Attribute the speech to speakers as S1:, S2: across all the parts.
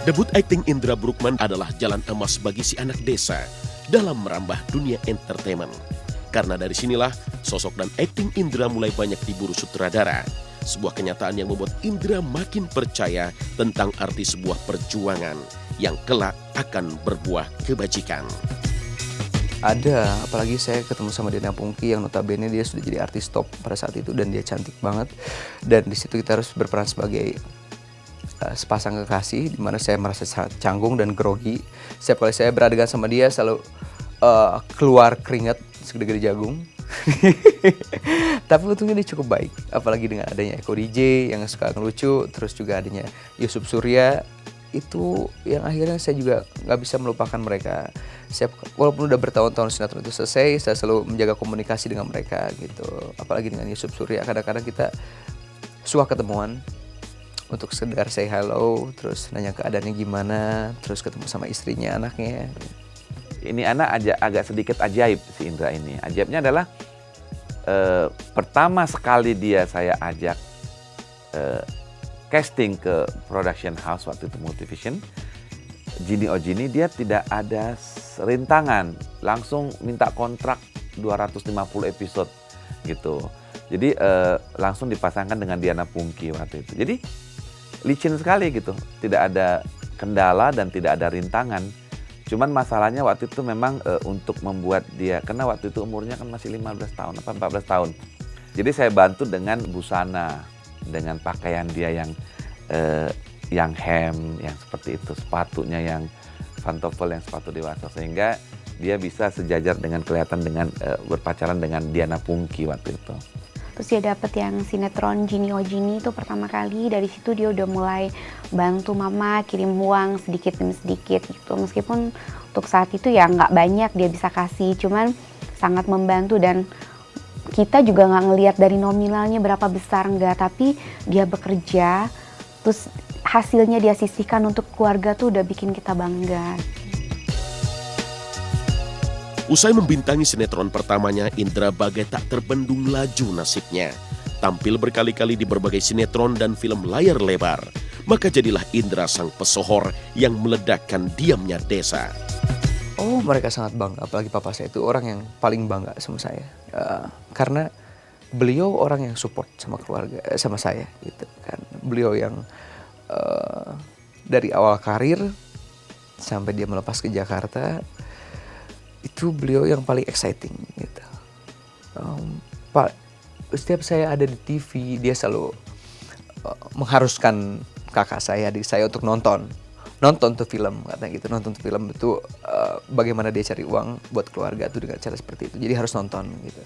S1: Debut akting Indra Bruggman adalah jalan emas bagi si anak desa dalam merambah dunia entertainment. Karena dari sinilah sosok dan akting Indra mulai banyak diburu sutradara. Sebuah kenyataan yang membuat Indra makin percaya tentang arti sebuah perjuangan yang kelak akan berbuah kebajikan.
S2: Ada, apalagi saya ketemu sama Diana Pungky yang notabene dia sudah jadi artis top pada saat itu dan dia cantik banget. Dan di situ kita harus berperan sebagai sepasang kekasih, di mana saya merasa sangat canggung dan grogi. Setiap kali saya beradegan sama dia selalu keluar keringat segede-gede jagung. Tapi untungnya dia cukup baik, apalagi dengan adanya Eko DJ yang suka ngelucu, terus juga adanya Yusuf Surya. Itu yang akhirnya saya juga nggak bisa melupakan mereka. Walaupun udah bertahun-tahun sinetron itu selesai, saya selalu menjaga komunikasi dengan mereka gitu. Apalagi dengan Yusuf Surya, kadang-kadang kita suka ketemuan untuk sekedar say hello, terus nanya keadaannya gimana, terus ketemu sama istrinya, anaknya.
S3: Ini anak agak sedikit ajaib si Indra ini. Ajaibnya adalah pertama sekali saya ajak casting ke production house waktu itu Multivision, Gini Ojini, dia tidak ada rintangan, langsung minta kontrak 250 episode gitu. Jadi langsung dipasangkan dengan Diana Pungky waktu itu. Jadi licin sekali gitu, tidak ada kendala dan tidak ada rintangan. Cuman masalahnya waktu itu memang untuk membuat dia, karena waktu itu umurnya kan masih 15 tahun, 14 tahun. Jadi saya bantu dengan busana, dengan pakaian dia yang hem, yang seperti itu, sepatunya yang pantofel, yang sepatu dewasa, sehingga dia bisa sejajar dengan kelihatan dengan berpacaran dengan Diana Pungky waktu itu.
S4: Terus dia dapet yang sinetron Gini Ojini itu pertama kali, dari situ dia udah mulai bantu mama kirim uang sedikit demi sedikit gitu. Meskipun untuk saat itu ya nggak banyak dia bisa kasih, cuman sangat membantu dan kita juga nggak ngelihat dari nominalnya berapa besar enggak, tapi dia bekerja, terus hasilnya dia sisihkan untuk keluarga tuh udah bikin kita bangga.
S1: Usai membintangi sinetron pertamanya, Indra bagai tak terbendung laju nasibnya. Tampil berkali-kali di berbagai sinetron dan film layar lebar. Maka jadilah Indra sang pesohor yang meledakkan diamnya desa.
S2: Oh, mereka sangat bangga, apalagi papa saya itu orang yang paling bangga sama saya. Karena beliau orang yang support sama keluarga, sama saya gitu kan. Beliau yang dari awal karir sampai dia melepas ke Jakarta, itu beliau yang paling exciting gitu. Setiap saya ada di TV, dia selalu mengharuskan kakak saya, adik saya untuk nonton tuh film, katanya gitu. Nonton tuh film itu bagaimana dia cari uang buat keluarga tuh dengan cara seperti itu. Jadi harus nonton gitu.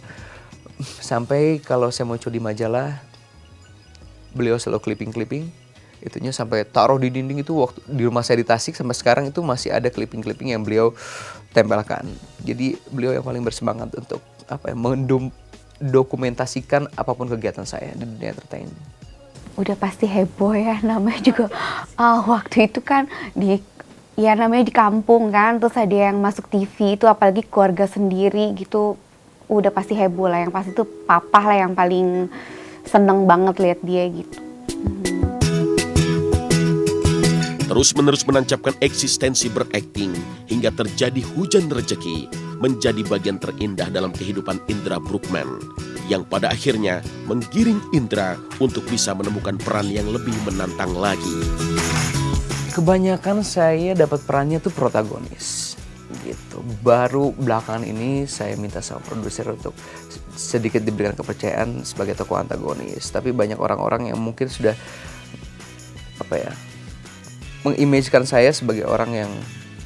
S2: Sampai kalau saya muncul di majalah, beliau selalu clipping. Itunya sampai taruh di dinding itu, waktu di rumah saya di Tasik sampai sekarang itu masih ada clipping yang beliau tempelkan. Jadi beliau yang paling bersemangat untuk mendokumentasikan apapun kegiatan saya di dunia entertainment.
S4: Udah pasti heboh ya, namanya juga waktu itu kan namanya di kampung kan, terus ada yang masuk TV itu, apalagi keluarga sendiri gitu, udah pasti heboh lah. Yang pasti itu papa lah yang paling seneng banget lihat dia gitu.
S1: Terus-menerus menancapkan eksistensi berakting hingga terjadi hujan rezeki menjadi bagian terindah dalam kehidupan Indra Bruggman yang pada akhirnya menggiring Indra untuk bisa menemukan peran yang lebih menantang lagi.
S2: Kebanyakan saya dapat perannya tuh protagonis gitu. Baru belakangan ini saya minta sama produser untuk sedikit diberikan kepercayaan sebagai tokoh antagonis. Tapi banyak orang-orang yang mungkin sudah mengimajikan saya sebagai orang yang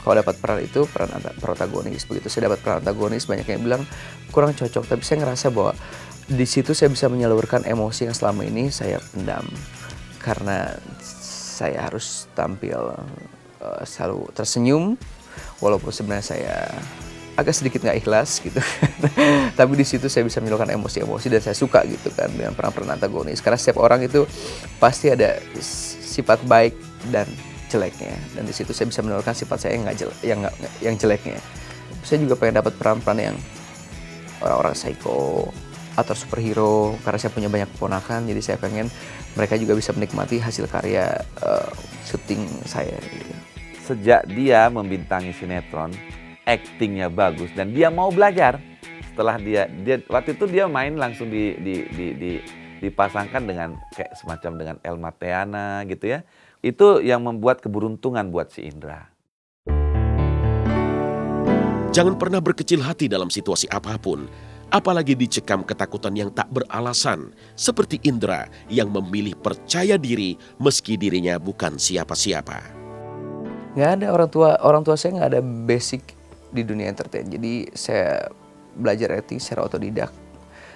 S2: kalau dapat peran itu peran protagonis. Begitu saya dapat peran antagonis, banyak yang bilang kurang cocok. Tapi saya ngerasa bahwa di situ saya bisa menyalurkan emosi yang selama ini saya pendam. Karena saya harus tampil selalu tersenyum, walaupun sebenarnya saya agak sedikit nggak ikhlas gitu. Tapi di situ saya bisa menyalurkan emosi-emosi dan saya suka gitu kan dengan peran-peran antagonis. Karena setiap orang itu pasti ada sifat baik dan jeleknya, dan di situ saya bisa menurunkan sifat saya yang jeleknya. Saya juga pengen dapat peran-peran yang orang-orang psycho atau superhero, karena saya punya banyak keponakan, jadi saya pengen mereka juga bisa menikmati hasil karya syuting saya gitu.
S3: sejak dia membintangi sinetron, aktingnya bagus dan dia mau belajar. Setelah dia waktu itu dia main langsung dipasangkan dengan kayak semacam dengan Elma Theana gitu ya. Itu yang membuat keberuntungan buat si Indra.
S1: Jangan pernah berkecil hati dalam situasi apapun, apalagi dicekam ketakutan yang tak beralasan, seperti Indra yang memilih percaya diri meski dirinya bukan siapa-siapa.
S2: Nggak ada orang tua saya nggak ada basic di dunia entertain. Jadi saya belajar acting secara otodidak.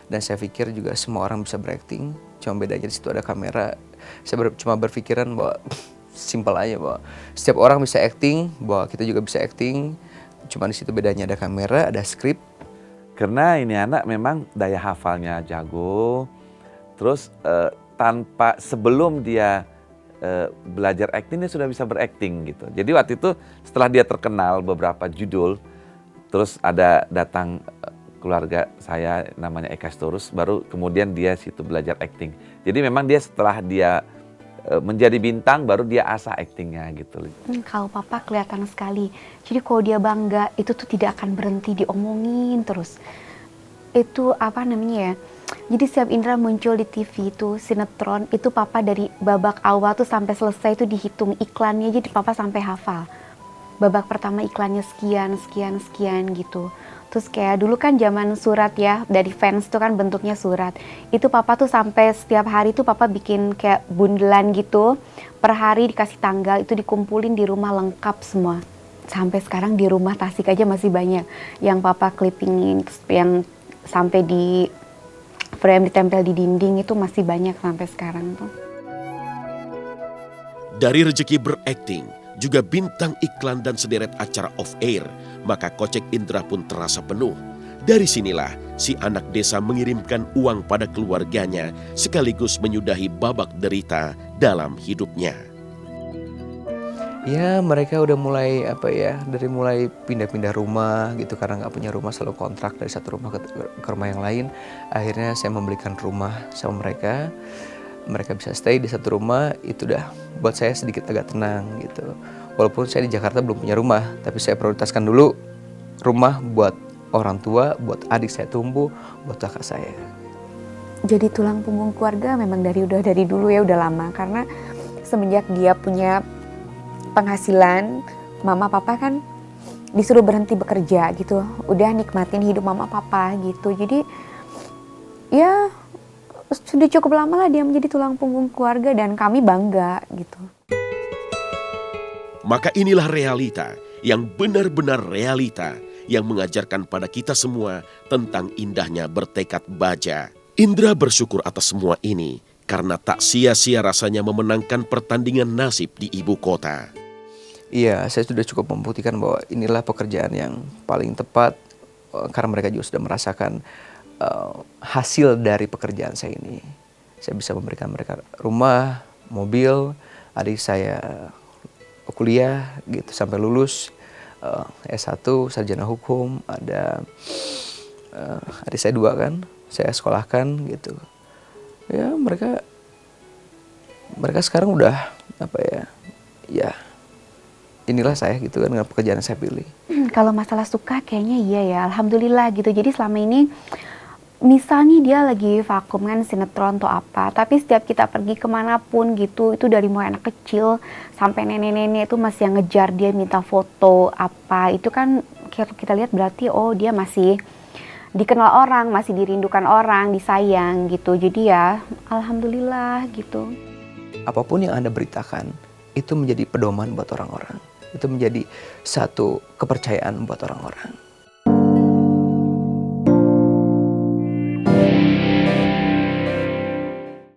S2: Dan saya pikir juga semua orang bisa berakting. Cuma bedanya di situ ada kamera. Saya cuma berpikiran bahwa simpel aja bahwa setiap orang bisa acting, bahwa kita juga bisa acting. Cuma di situ bedanya ada kamera, ada skrip.
S3: Karena ini anak memang daya hafalnya jago. Terus tanpa sebelum dia belajar acting dia sudah bisa berakting gitu. Jadi waktu itu setelah dia terkenal beberapa judul, terus ada datang keluarga saya namanya Eka Storus, baru kemudian dia situ belajar acting. Jadi memang dia setelah dia menjadi bintang baru dia asah actingnya gitu.
S4: Kalau papa kelihatan sekali. Jadi kalau dia bangga itu tuh tidak akan berhenti diomongin terus. Itu apa namanya ya? Jadi setiap Indra muncul di TV itu sinetron itu papa dari babak awal tuh sampai selesai itu dihitung iklannya, jadi papa sampai hafal. Babak pertama iklannya sekian gitu. Terus kayak dulu kan zaman surat ya, dari fans tuh kan bentuknya surat. Itu papa tuh sampai setiap hari tuh papa bikin kayak bundelan gitu. Per hari dikasih tanggal, itu dikumpulin di rumah lengkap semua. Sampai sekarang di rumah Tasik aja masih banyak yang papa clippingin, yang sampai di frame ditempel di dinding itu masih banyak sampai sekarang tuh.
S1: Dari rezeki berakting, juga bintang iklan dan sederet acara off-air, maka kocek Indra pun terasa penuh. Dari sinilah si anak desa mengirimkan uang pada keluarganya sekaligus menyudahi babak derita dalam hidupnya.
S2: Ya mereka udah mulai dari mulai pindah-pindah rumah gitu karena nggak punya rumah, selalu kontrak dari satu rumah ke rumah yang lain. Akhirnya saya membelikan rumah sama mereka. Mereka bisa stay di satu rumah, itu udah buat saya sedikit agak tenang gitu. Walaupun saya di Jakarta belum punya rumah, tapi saya prioritaskan dulu rumah buat orang tua, buat adik saya tumbuh, buat kakak saya.
S4: Jadi tulang punggung keluarga memang udah dari dulu ya, udah lama. Karena semenjak dia punya penghasilan, mama papa kan disuruh berhenti bekerja gitu. Udah nikmatin hidup mama papa gitu. Jadi ya sudah cukup lama lah dia menjadi tulang punggung keluarga dan kami bangga gitu.
S1: Maka inilah realita yang benar-benar realita yang mengajarkan pada kita semua tentang indahnya bertekad baja. Indra bersyukur atas semua ini karena tak sia-sia rasanya memenangkan pertandingan nasib di ibu kota.
S2: Iya, saya sudah cukup membuktikan bahwa inilah pekerjaan yang paling tepat karena mereka juga sudah merasakan hasil dari pekerjaan saya ini. Saya bisa memberikan mereka rumah, mobil, adik saya kuliah gitu sampai lulus S1 sarjana hukum, ada adik saya 2 kan, saya sekolahkan gitu. Ya mereka sekarang udah ya inilah saya gitu kan dengan pekerjaan yang saya pilih.
S4: Kalau masalah suka kayaknya iya ya, alhamdulillah gitu. Jadi selama ini misalnya dia lagi vakum kan sinetron atau apa, tapi setiap kita pergi kemanapun gitu, itu dari mulai anak kecil sampai nenek-nenek itu masih yang ngejar dia minta foto apa, itu kan kita lihat berarti oh dia masih dikenal orang, masih dirindukan orang, disayang gitu. Jadi ya alhamdulillah gitu.
S2: Apapun yang Anda beritakan itu menjadi pedoman buat orang-orang, itu menjadi satu kepercayaan buat orang-orang.